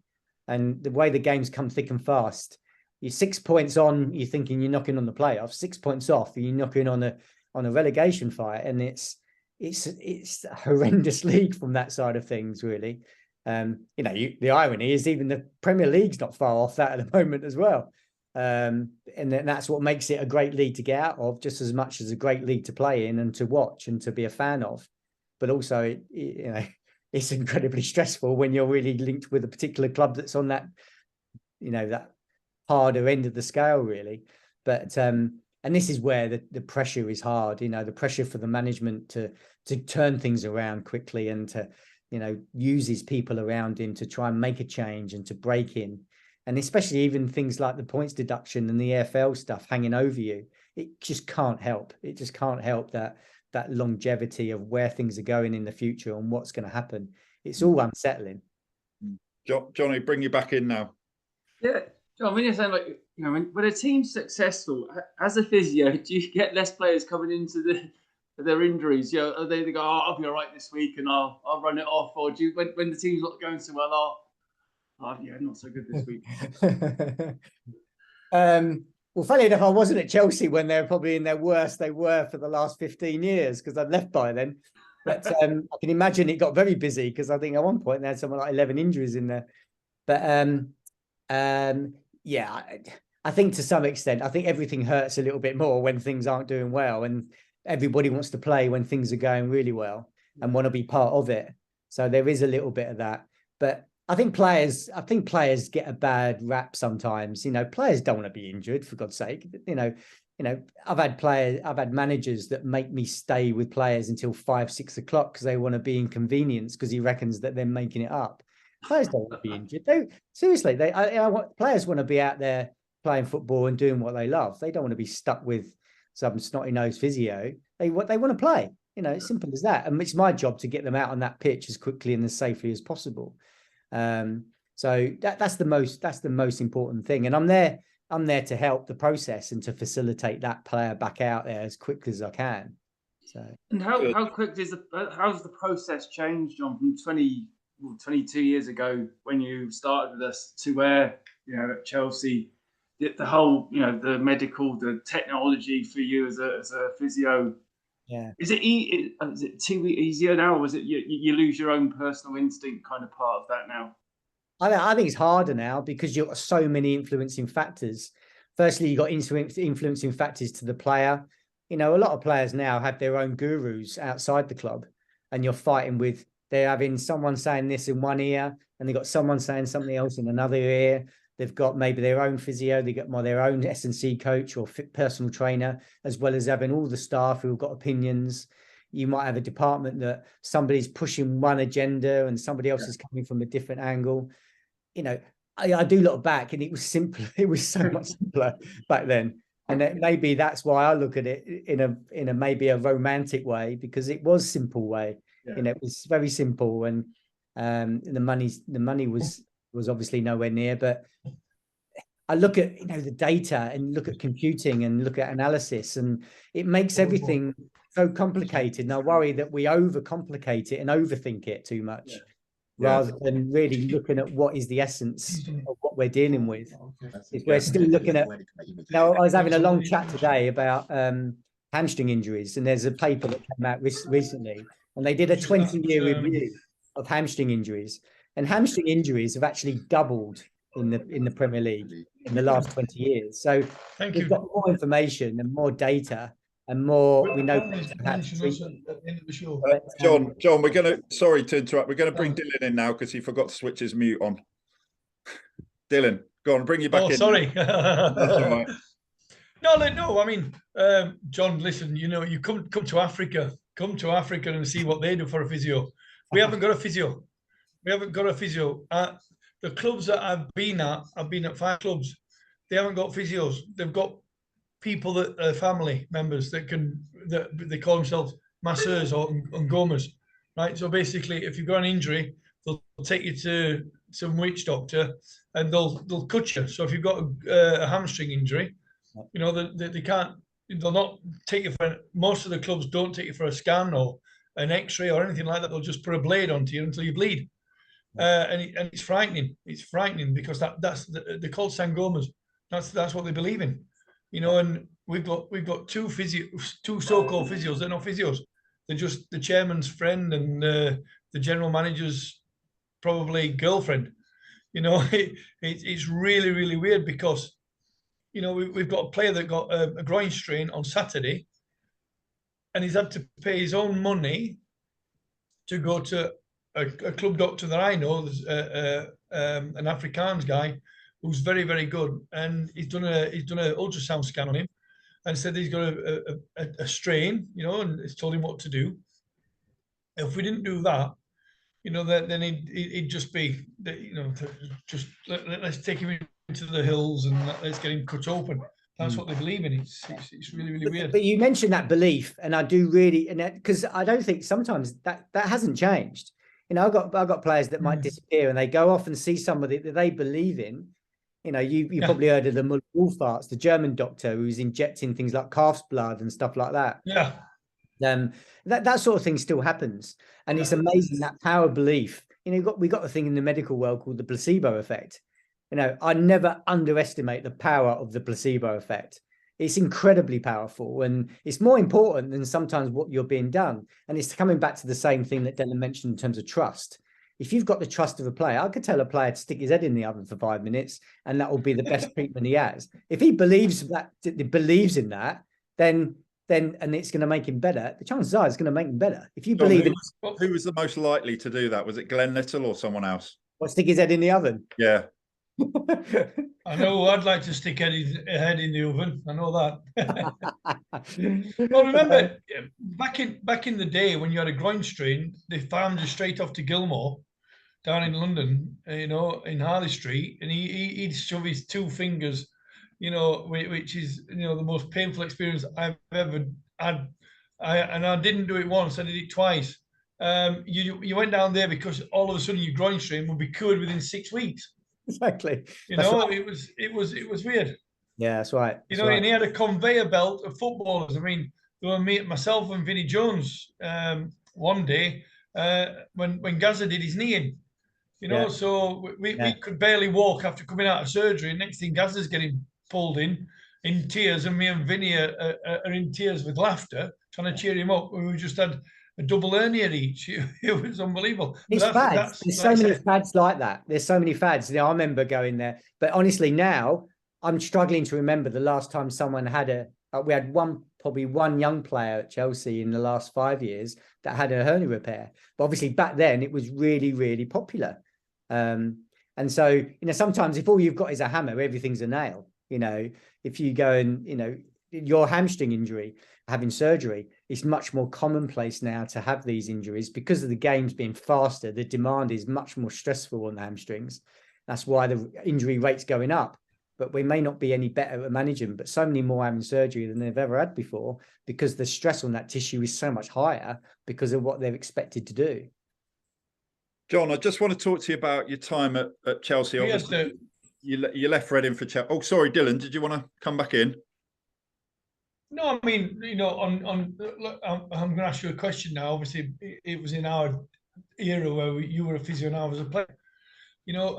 And the way the games come thick and fast, you're 6 points on, you're thinking you're knocking on the playoffs. 6 points off, you're knocking on a relegation fight. And it's a horrendous league from that side of things, really. You know, the irony is even the Premier League's not far off that at the moment as well. And that's what makes it a great league to get out of, just as much as a great league to play in and to watch and to be a fan of. But also, you know, it's incredibly stressful when you're really linked with a particular club that's on that, you know, that harder end of the scale, really. But and this is where the pressure is hard, you know, the pressure for the management to turn things around quickly, and to, you know, use his people around him to try and make a change and to break in. And especially even things like the points deduction and the EFL stuff hanging over you. It just can't help. It just can't help that longevity of where things are going in the future and what's going to happen. It's all unsettling. Johnny, bring you back in now. Yeah, John, when you're saying, like, you know, when a team's successful, as a physio, do you get less players coming into their injuries? You know, they go, oh, I'll be all right this week and I'll run it off? Or do you, when the team's not going so well, yeah, not so good this week? Well, funny enough, I wasn't at Chelsea when they were probably in their worst they were for the last 15 years because I'd left by then. But I can imagine it got very busy because I think at one point they had something like 11 injuries in there. But yeah, I think to some extent, I think everything hurts a little bit more when things aren't doing well, and everybody wants to play when things are going really well and want to be part of it. So there is a little bit of that. But I think players get a bad rap sometimes. You know, players don't want to be injured, for God's sake. You know, I've had managers that make me stay with players until 5, 6 o'clock because they want to be inconvenienced because he reckons that they're making it up. Players don't want to be injured. Players want to be out there playing football and doing what they love. They don't want to be stuck with some snotty-nosed physio. They want to play. You know, it's simple as that. And it's my job to get them out on that pitch as quickly and as safely as possible. So that's the most important thing. And I'm there to help the process and to facilitate that player back out there as quick as I can. So, and how quick how's the process changed, John, from 22 years ago when you started with us to where, you know, at Chelsea, the whole, you know, the medical, the technology for you as a physio. Yeah. Is it too easier now, or is it you lose your own personal instinct kind of part of that now? I think it's harder now because you've got so many influencing factors. Firstly, you've got influencing factors to the player. You know, a lot of players now have their own gurus outside the club, and you're fighting with, they're having someone saying this in one ear, and they've got someone saying something else in another ear. They've got maybe their own physio, they got their own S&C coach or personal trainer, as well as having all the staff who've got opinions. You might have a department that somebody's pushing one agenda and somebody else is coming from a different angle. You know, I do look back and it was simpler. It was so much simpler back then. And maybe that's why I look at it in a maybe a romantic way, because it was simple way. Yeah. You know, it was very simple, and the money was obviously nowhere near. But I look at, you know, the data and look at computing and look at analysis, and it makes everything so complicated. And I worry that we overcomplicate it and overthink it too much. Yeah. Rather than really looking at what is the essence of what we're dealing with. We're still looking at, now I was having a long chat today about hamstring injuries, and there's a paper that came out recently, and they did a 20-year review of hamstring injuries, and hamstring injuries have actually doubled in the Premier League in the last 20 years. So we've got more information and more data, and more we know how to treat them. John, we're going to, sorry to interrupt, we're going to bring Dylan in now because he forgot to switch his mute on. Dylan, go on, bring you back in. Sorry. That's all right. No, I mean, John, listen, you know, you come to Africa and see what they do for a physio. We haven't got a physio. The clubs that I've been at 5 clubs, they haven't got physios. They've got people that are family members that they call themselves masseurs or ngomas, right? So basically, if you've got an injury, they'll take you to some witch doctor and they'll cut you. So if you've got a hamstring injury, you know, they'll not take you for, most of the clubs don't take you for a scan or an x-ray or anything like that. They'll just put a blade onto you until you bleed. And it's frightening. It's frightening because they're called sangomas. That's what they believe in. You know, and we've got two so-called physios. They're not physios. They're just the chairman's friend and the general manager's probably girlfriend. You know, it's really, really weird because, you know, we've got a player that got a groin strain on Saturday, and he's had to pay his own money to go to a club doctor that I know. There's an Afrikaans guy who's very, very good, and he's done an ultrasound scan on him, and said he's got a strain, you know, and it's told him what to do. If we didn't do that, you know, then he'd just be, you know, just let's take him into the hills and let's get him cut open. That's what they believe in. It's really, really weird. But you mentioned that belief, and I do really, and because I don't think sometimes that hasn't changed. You know, I've got players that might disappear, and they go off and see somebody that they believe in. You know, you probably heard of the Wolfarts, the German doctor who's injecting things like calf's blood and stuff like that. Yeah. That sort of thing still happens, and it's amazing that power of belief. You know, we got the thing in the medical world called the placebo effect. I never underestimate the power of the placebo effect. It's incredibly powerful, and it's more important than sometimes what you're being done. And it's coming back to the same thing that Dylan mentioned in terms of trust. If you've got the trust of a player, I could tell a player to stick his head in the oven for 5 minutes, and that will be the best treatment he has. If he believes in that, then and it's going to make him better, the chances are it's going to make him better. If you believe who was the most likely to do that? Was it Glenn Little or someone else? What, stick his head in the oven? Yeah. I know I'd like to stick a head in the oven. I know that. Well, remember back in the day when you had a groin strain, they found you straight off to Gilmore down in London, in Harley Street, and he'd shove his 2 fingers, which is the most painful experience I've ever had. I didn't do it once; I did it twice. You went down there because all of a sudden your groin strain would be cured within 6 weeks. Exactly. Right. It was weird. Yeah, that's right. That's right. And he had a conveyor belt of footballers. I mean, there were myself and Vinnie Jones one day when Gaza did his knee in. So we could barely walk after coming out of surgery. Next thing, Gaza's getting pulled in tears, and me and Vinnie are in tears with laughter, trying to cheer him up. We just had a double hernia each. It was unbelievable. It's fads. There's so many fads like that. There's so many fads. I remember going there, but honestly, now I'm struggling to remember the last time someone had we had probably one young player at Chelsea in the last 5 years that had a hernia repair. But obviously back then it was really, really popular. And so, sometimes if all you've got is a hammer, everything's a nail. If you go and, your hamstring injury, having surgery, it's much more commonplace now to have these injuries because of the games being faster. The demand is much more stressful on the hamstrings. That's why the injury rate's going up. But we may not be any better at managing, but so many more having surgery than they've ever had before because the stress on that tissue is so much higher because of what they're expected to do. Jon, I just want to talk to you about your time at Chelsea. Obviously, you left Reading for Chelsea. Oh, sorry, Dylan, did you want to come back in? No, I mean, I'm going to ask you a question now. Obviously, it was in our era where you were a physio and I was a player.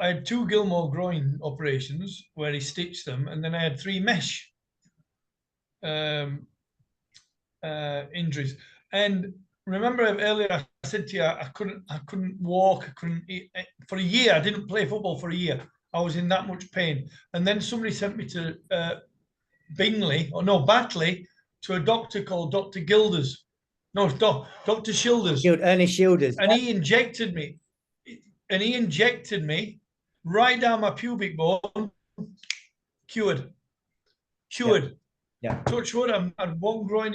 I had 2 Gilmore groin operations where he stitched them, and then I had 3 mesh injuries. And remember earlier I said to you I couldn't walk, I couldn't eat. For a year. I didn't play football for a year. I was in that much pain. And then somebody sent me to Batley, to a doctor called Dr. Gilders. No, Dr. Shilders. Ernest Shilders. And he injected me. Right down my pubic bone. Cured. Yeah. Touch wood. I had one groin,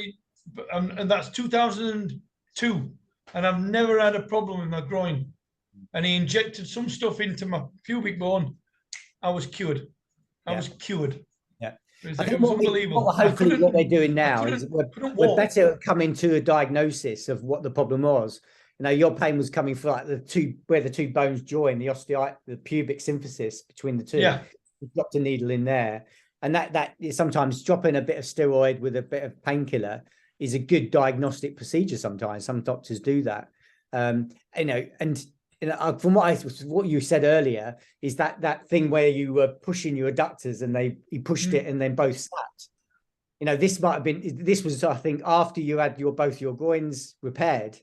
and that's 2002. And I've never had a problem with my groin. And he injected some stuff into my pubic bone. I was cured. I was cured. Yeah. It was unbelievable. Hopefully what they're doing now is we're better at coming to a diagnosis of what the problem was. Your pain was coming from where the 2 bones join, the pubic symphysis between the 2. Yeah. You dropped a needle in there. And that is sometimes dropping a bit of steroid with a bit of painkiller is a good diagnostic procedure sometimes. Some doctors do that. From what you said earlier is that thing where you were pushing your adductors and he pushed it and then both snapped. This was I think after you had both your groins repaired.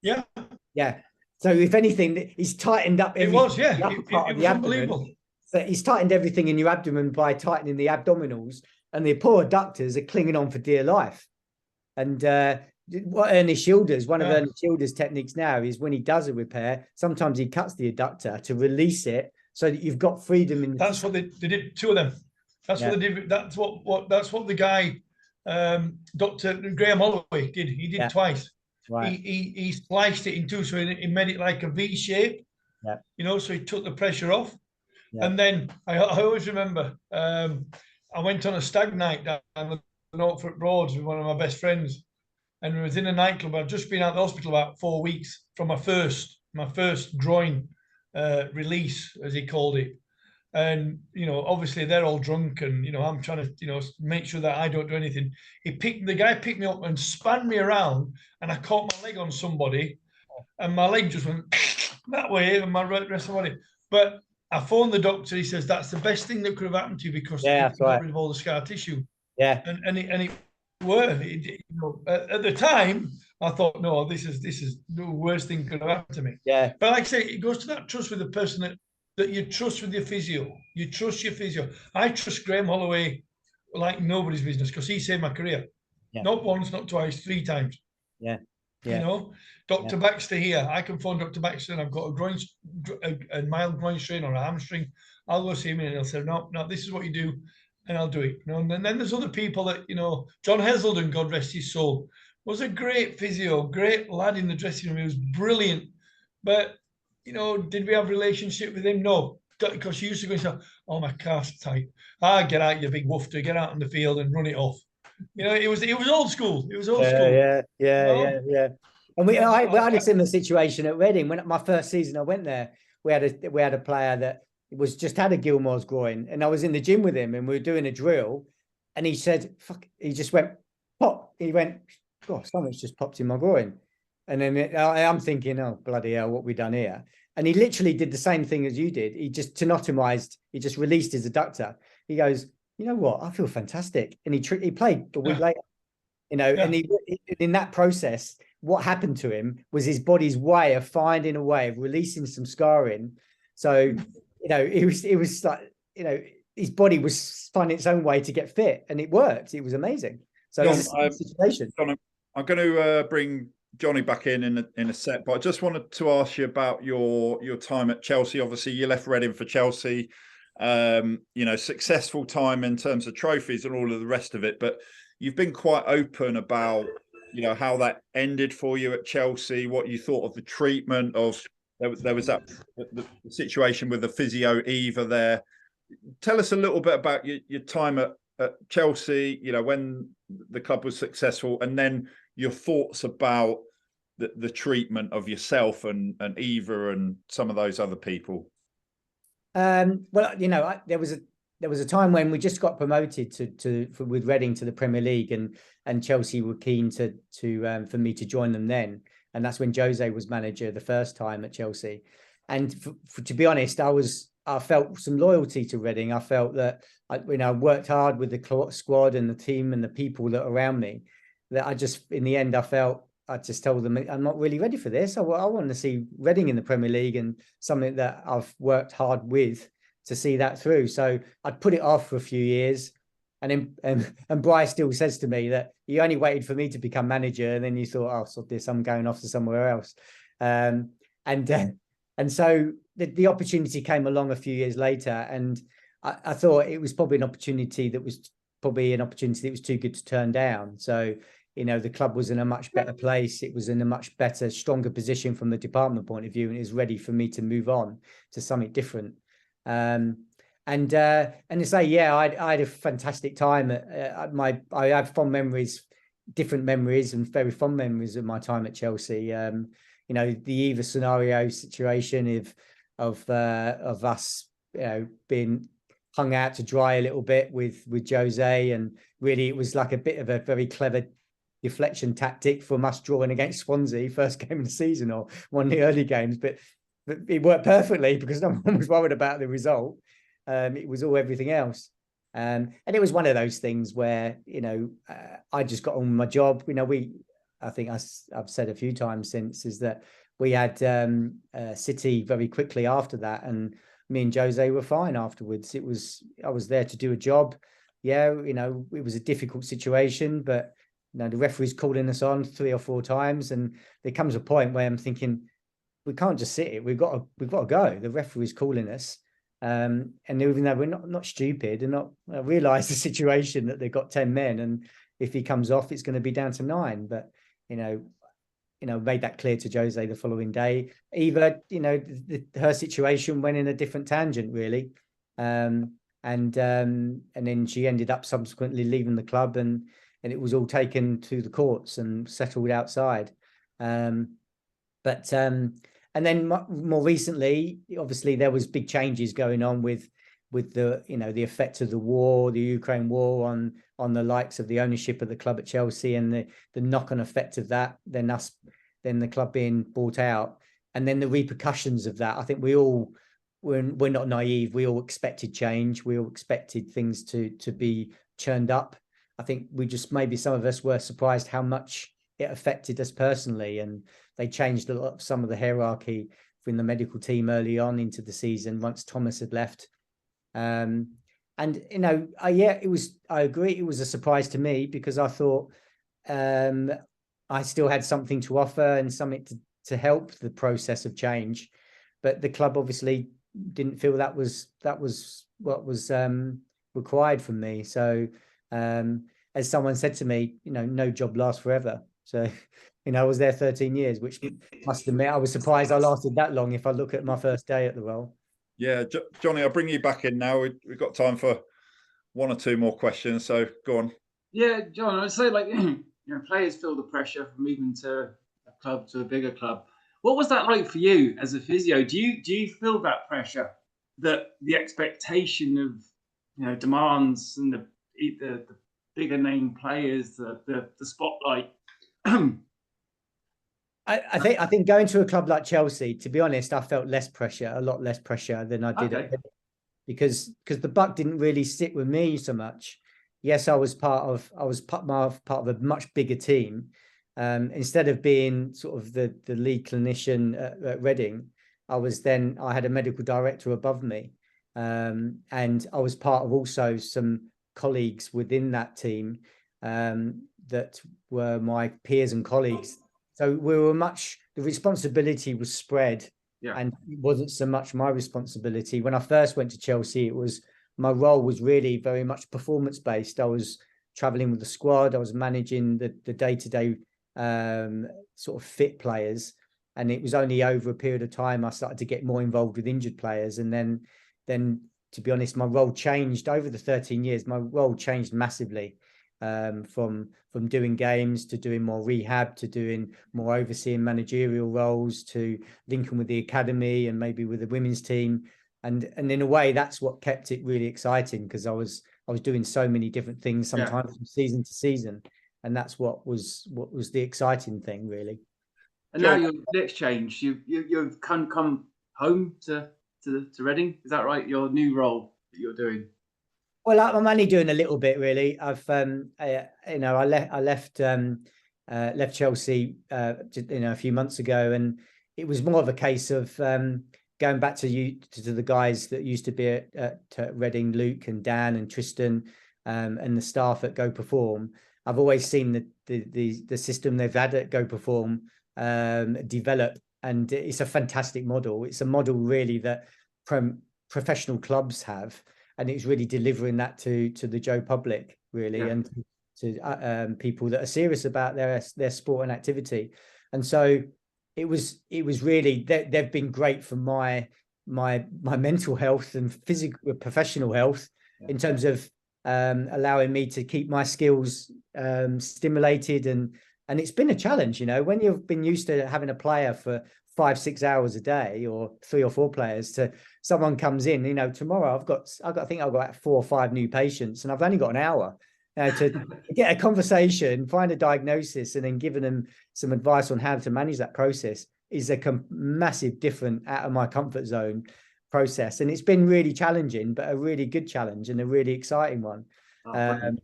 Yeah. So if anything, he's tightened up. It was unbelievable. So he's tightened everything in your abdomen by tightening the abdominals, and the poor adductors are clinging on for dear life. And what Ernest Shilders, one of Ernest Shilders' techniques now is when he does a repair, sometimes he cuts the adductor to release it so that you've got freedom in. That's what they did. 2 of them. That's what they did. That's what the guy, Dr. Graham Holloway did. He did twice. Right. He spliced it in 2, so he made it like a V shape. Yeah. So he took the pressure off. Yeah. And then I always remember I went on a stag night down the Norfolk Broads with one of my best friends, and we was in a nightclub. I'd just been out of the hospital about 4 weeks from my first groin release, as he called it. And obviously they're all drunk, and I'm trying to make sure that I don't do anything. The guy picked me up and spun me around, and I caught my leg on somebody, and my leg just went that way, and my rest of the body. But I phoned the doctor. He says that's the best thing that could have happened to you because you that's got right. rid of all the scar tissue. Yeah, And it were. At the time, I thought, no, this is the worst thing could have happened to me. yeah, But like I say, it goes to that trust with the person that you trust with your physio. You trust your physio. I trust Graham Holloway like nobody's business because he saved my career. Yeah. Not once, not twice, 3 times. yeah. You know, Dr. Baxter here. I can phone Dr. Baxter and I've got a mild groin strain or a hamstring. I'll go see him and he'll say, no, this is what you do, and I'll do it. You know, and then there's other people that, John Heselden, God rest his soul, was a great physio, great lad in the dressing room. He was brilliant. But, did we have a relationship with him? No. Because she used to go and say, oh, my calf's tight. Get out, you big woofter, get out on the field and run it off. It was old school. It was old school. Yeah. And we had a similar situation at Reading. When my first season I went there, we had a player that was just had a Gilmore's groin, and I was in the gym with him, and we were doing a drill, and he said, "Fuck!" He just went pop. He went, "God, something's just popped in my groin," and then I'm thinking, "Oh bloody hell, what we done here?" And he literally did the same thing as you did. He just tenotomized. He just released his adductor. He goes, "You know what? I feel fantastic," and he played a week later. And he in that process, what happened to him was his body's way of finding a way of releasing some scarring. So, it was like, his body was finding its own way to get fit, and it worked. It was amazing. So Jon, it's a situation. Jon, I'm going to bring Johnny back in a sec, but I just wanted to ask you about your time at Chelsea. Obviously, you left Reading for Chelsea. Successful time in terms of trophies and all of the rest of it, but you've been quite open about, how that ended for you at Chelsea, what you thought of the treatment of, there was that the situation with the physio Eva there. Tell us a little bit about your time at Chelsea, when the club was successful, and then your thoughts about the treatment of yourself and Eva and some of those other people. Well, there was a time when we just got promoted with Reading to the Premier League, and Chelsea were keen for me to join them then, and that's when Jose was manager the first time at Chelsea. And to be honest, I felt some loyalty to Reading. I felt that I worked hard with the squad and the team and the people that are around me. That in the end, I just told them I'm not really ready for this. I want to see Reading in the Premier League, and something that I've worked hard with to see that through. So I'd put it off for a few years, and Bryce still says to me that he only waited for me to become manager, and then you thought, oh, so this, I'm going off to somewhere else. And so the opportunity came along a few years later, and I thought it was probably an opportunity that was too good to turn down. So the club was in a much better place. It was in a much better, stronger position from the department point of view, and it was ready for me to move on to something different. And to say, I had a fantastic time. I have fond memories, different memories, and very fond memories of my time at Chelsea. The Eva scenario situation of us, being hung out to dry a little bit with Jose, and really it was like a bit of a very clever deflection tactic from us drawing against Swansea first game of the season, or one of the early games, but it worked perfectly because no one was worried about the result. It was all everything else. And it was one of those things where, I just got on with my job. I think I've said a few times since, is that we had City very quickly after that, and me and Jose were fine afterwards. I was there to do a job. Yeah, it was a difficult situation, but the referee's calling us on 3 or 4 times, and there comes a point where I'm thinking, we can't just sit it. We've got to go. The referee's calling us, and even though we're not stupid and not realise the situation that they've got 10 men, and if he comes off, it's going to be down to 9. But made that clear to Jose the following day. Eva, her situation went in a different tangent, really, and then she ended up subsequently leaving the club, and it was all taken to the courts and settled outside. And then more recently, obviously, there was big changes going on with the the effect of the war, the Ukraine war, on the likes of the ownership of the club at Chelsea, and the knock-on effect of that. Then the club being bought out, and then the repercussions of that. I think we all we're not naive. We all expected change. We all expected things to be churned up. I think we just, maybe some of us were surprised how much it affected us personally, and they changed a lot, some of the hierarchy in the medical team early on into the season once Thomas had left. And you know, I agree, it was a surprise to me, because I thought I still had something to offer and something to help the process of change, but the club obviously didn't feel that was what was required from me. So as someone said to me, you know, no job lasts forever. So, you know, I was there 13 years, which must admit, I was surprised I lasted that long if I look at my first day at the role. Yeah, Johnny, I'll bring you back in now. We've got time for one or two more questions, so go on. Yeah, John, I'd say, like, you know, players feel the pressure from moving to a club, to a bigger club. What was that like for you as a physio? Do you feel that pressure, that the expectation of, you know, demands and the bigger name players, the spotlight? I think going to a club like Chelsea, to be honest, I felt a lot less pressure than I did because the buck didn't really sit with me so much. Yes, I was part of a much bigger team. Instead of being sort of the lead clinician at Reading, I had a medical director above me, and I was part of also some colleagues within that team that were my peers and colleagues. So the responsibility was spread, and it wasn't so much my responsibility. When I first went to Chelsea, my role was really very much performance based. I was traveling with the squad. I was managing the day-to-day sort of fit players. And it was only over a period of time I started to get more involved with injured players. And then to be honest, my role changed over the 13 years. My role changed massively. From doing games to doing more rehab, to doing more overseeing managerial roles, to linking with the academy and maybe with the women's team. And in a way, that's what kept it really exciting, because I was doing so many different things, sometimes from season to season. And that's what was the exciting thing, really. And now your next change, you've come home to Reading. Is that right? Your new role that you're doing? Well, I'm only doing a little bit, really. I left Chelsea, a few months ago, and it was more of a case of going back to the guys that used to be at Reading, Luke and Dan and Tristan, and the staff at Go Perform. I've always seen the system they've had at Go Perform develop, and it's a fantastic model. It's a model really that professional clubs have. And it's really delivering that to the Joe public, really, and to people that are serious about their sport and activity. And so it was really, they've been great for my mental health and physical professional health, in terms of allowing me to keep my skills stimulated. And it's been a challenge, you know, when you've been used to having a player for 5-6 hours a day, or 3 or 4 players, to someone comes in, you know, tomorrow I think I've got 4 or 5 new patients, and I've only got an hour to get a conversation, find a diagnosis, and then giving them some advice on how to manage that process is a massive different out of my comfort zone process. And it's been really challenging, but a really good challenge and a really exciting one. I'm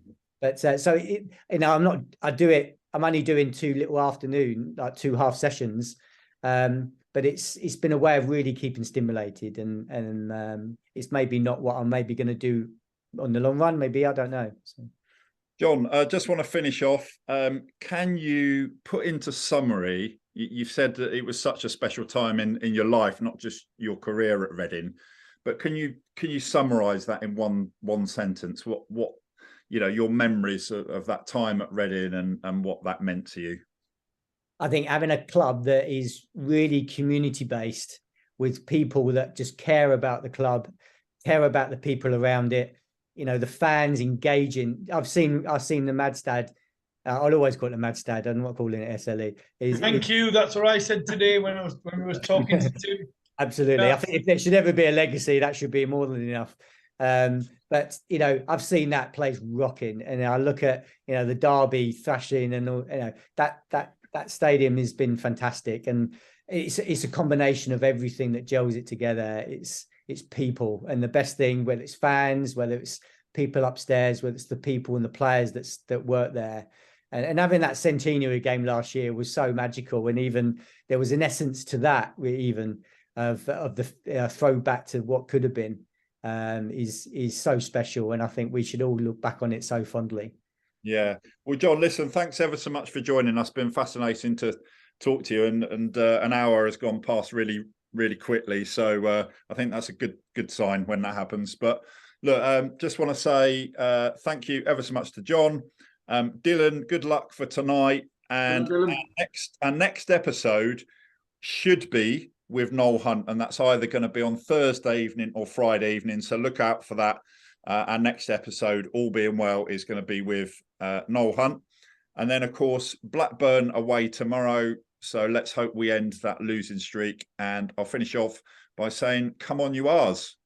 only doing 2 little afternoon, like 2 half sessions. But it's been a way of really keeping stimulated, and it's maybe not what I'm maybe going to do on the long run. Maybe, I don't know. So. John, I just want to finish off. Can you put into summary? You've said that it was such a special time in your life, not just your career at Reading, but can you summarise that in one sentence? What you know, your memories of that time at Reading and what that meant to you? I think having a club that is really community based, with people that just care about the club, care about the people around it, you know, the fans engaging. I've seen the Madstad. I'll always call it the Madstad. I'm not calling it SLE. Thank you. That's what I said today when we was talking to Tim. Absolutely. I think if there should ever be a legacy, that should be more than enough. But you know, I've seen that place rocking, and I look at, you know, the Derby thrashing, and all, you know, that stadium has been fantastic, and it's a combination of everything that gels it together. it's people. And the best thing, whether it's fans, whether it's people upstairs, whether it's the people and the players that work there. And having that centenary game last year was so magical. And even there was an essence to that, even of the throwback to what could have been, is so special. And I think we should all look back on it so fondly. Yeah. Well, Jon, listen, thanks ever so much for joining us. It's been fascinating to talk to you, and an hour has gone past really, really quickly. So I think that's a good sign when that happens. But look, just want to say thank you ever so much to Jon. Dylan, good luck for tonight. And our next episode should be with Noel Hunt, and that's either going to be on Thursday evening or Friday evening. So look out for that. Our next episode, all being well, is going to be with Noel Hunt. And then, of course, Blackburn away tomorrow. So let's hope we end that losing streak. And I'll finish off by saying, come on, you R's.